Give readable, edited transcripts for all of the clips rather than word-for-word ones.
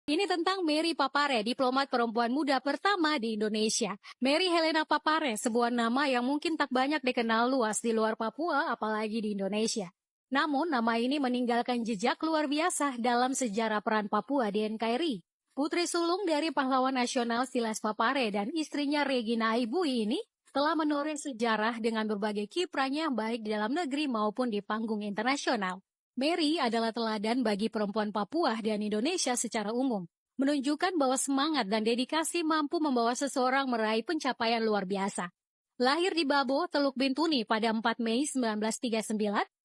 Ini tentang Mary Papare, diplomat perempuan muda pertama di Indonesia. Mary Helena Papare, sebuah nama yang mungkin tak banyak dikenal luas di luar Papua, apalagi di Indonesia. Namun, nama ini meninggalkan jejak luar biasa dalam sejarah peran Papua di NKRI. Putri sulung dari pahlawan nasional Silas Papare dan istrinya Regina Aibui ini telah menoreh sejarah dengan berbagai kiprahnya baik di dalam negeri maupun di panggung internasional. Mary adalah teladan bagi perempuan Papua dan Indonesia secara umum, menunjukkan bahwa semangat dan dedikasi mampu membawa seseorang meraih pencapaian luar biasa. Lahir di Babo, Teluk Bintuni pada 4 Mei 1939,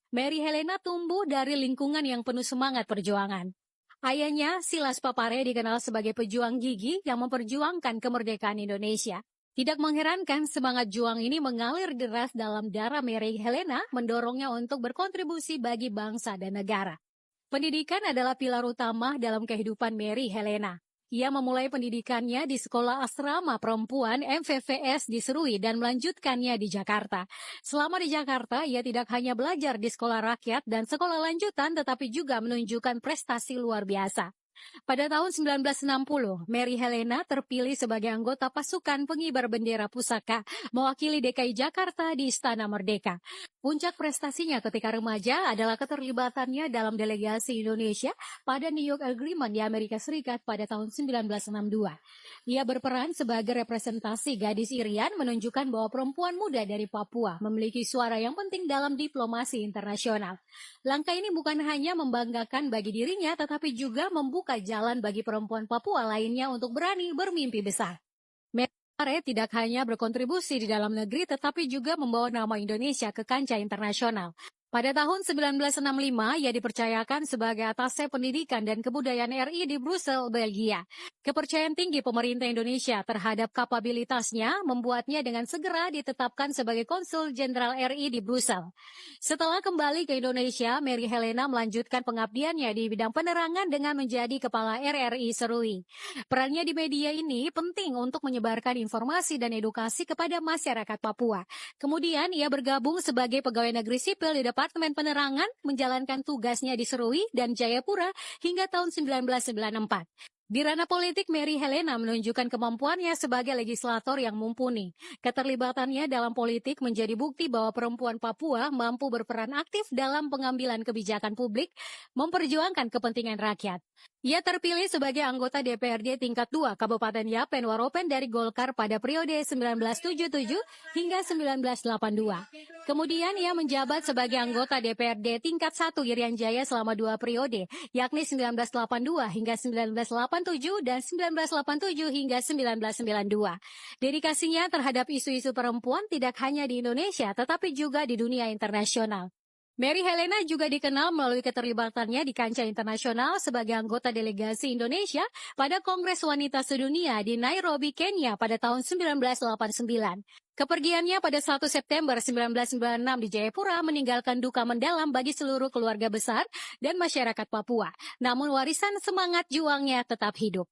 Mary Helena tumbuh dari lingkungan yang penuh semangat perjuangan. Ayahnya, Silas Papare, dikenal sebagai pejuang gigih yang memperjuangkan kemerdekaan Indonesia. Tidak mengherankan, semangat juang ini mengalir deras dalam darah Mary Helena, mendorongnya untuk berkontribusi bagi bangsa dan negara. Pendidikan adalah pilar utama dalam kehidupan Mary Helena. Ia memulai pendidikannya di Sekolah Asrama Perempuan MVVS di Serui dan melanjutkannya di Jakarta. Selama di Jakarta, ia tidak hanya belajar di sekolah rakyat dan sekolah lanjutan, tetapi juga menunjukkan prestasi luar biasa. Pada tahun 1960, Mary Helena terpilih sebagai anggota pasukan pengibar bendera pusaka mewakili DKI Jakarta di Istana Merdeka. Puncak prestasinya ketika remaja adalah keterlibatannya dalam delegasi Indonesia pada New York Agreement di Amerika Serikat pada tahun 1962. Ia berperan sebagai representasi gadis Irian, menunjukkan bahwa perempuan muda dari Papua memiliki suara yang penting dalam diplomasi internasional. Langkah ini bukan hanya membanggakan bagi dirinya, tetapi juga membuka jalan bagi perempuan Papua lainnya untuk berani bermimpi besar. Mare tidak hanya berkontribusi di dalam negeri, tetapi juga membawa nama Indonesia ke kancah internasional. Pada tahun 1965, ia dipercayakan sebagai atase pendidikan dan kebudayaan RI di Brussel, Belgia. Kepercayaan tinggi pemerintah Indonesia terhadap kapabilitasnya membuatnya dengan segera ditetapkan sebagai konsul jenderal RI di Brussel. Setelah kembali ke Indonesia, Mary Helena melanjutkan pengabdiannya di bidang penerangan dengan menjadi kepala RRI Serui. Perannya di media ini penting untuk menyebarkan informasi dan edukasi kepada masyarakat Papua. Kemudian ia bergabung sebagai pegawai negeri sipil di Departemen Penerangan, menjalankan tugasnya di Serui dan Jayapura hingga tahun 1994. Di ranah politik, Mary Helena menunjukkan kemampuannya sebagai legislator yang mumpuni. Keterlibatannya dalam politik menjadi bukti bahwa perempuan Papua mampu berperan aktif dalam pengambilan kebijakan publik, memperjuangkan kepentingan rakyat. Ia terpilih sebagai anggota DPRD tingkat 2 Kabupaten Yapen Waropen dari Golkar pada periode 1977 hingga 1982. Kemudian ia menjabat sebagai anggota DPRD tingkat 1 Irian Jaya selama 2 periode, yakni 1982 hingga 1987 dan 1987 hingga 1992. Dedikasinya terhadap isu-isu perempuan tidak hanya di Indonesia, tetapi juga di dunia internasional. Mary Helena juga dikenal melalui keterlibatannya di kancah internasional sebagai anggota delegasi Indonesia pada Kongres Wanita Sedunia di Nairobi, Kenya pada tahun 1989. Kepergiannya pada 1 September 1996 di Jayapura meninggalkan duka mendalam bagi seluruh keluarga besar dan masyarakat Papua. Namun warisan semangat juangnya tetap hidup.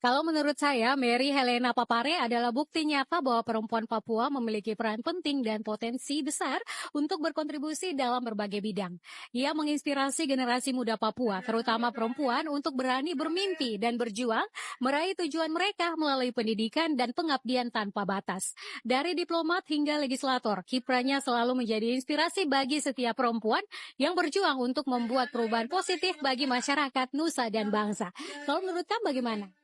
Kalau menurut saya, Mary Helena Papare adalah bukti nyata bahwa perempuan Papua memiliki peran penting dan potensi besar untuk berkontribusi dalam berbagai bidang. Ia menginspirasi generasi muda Papua, terutama perempuan, untuk berani bermimpi dan berjuang meraih tujuan mereka melalui pendidikan dan pengabdian tanpa batas. Dari diplomat hingga legislator, kiprahnya selalu menjadi inspirasi bagi setiap perempuan yang berjuang untuk membuat perubahan positif bagi masyarakat, nusa, dan bangsa. Kalau menurut kamu bagaimana?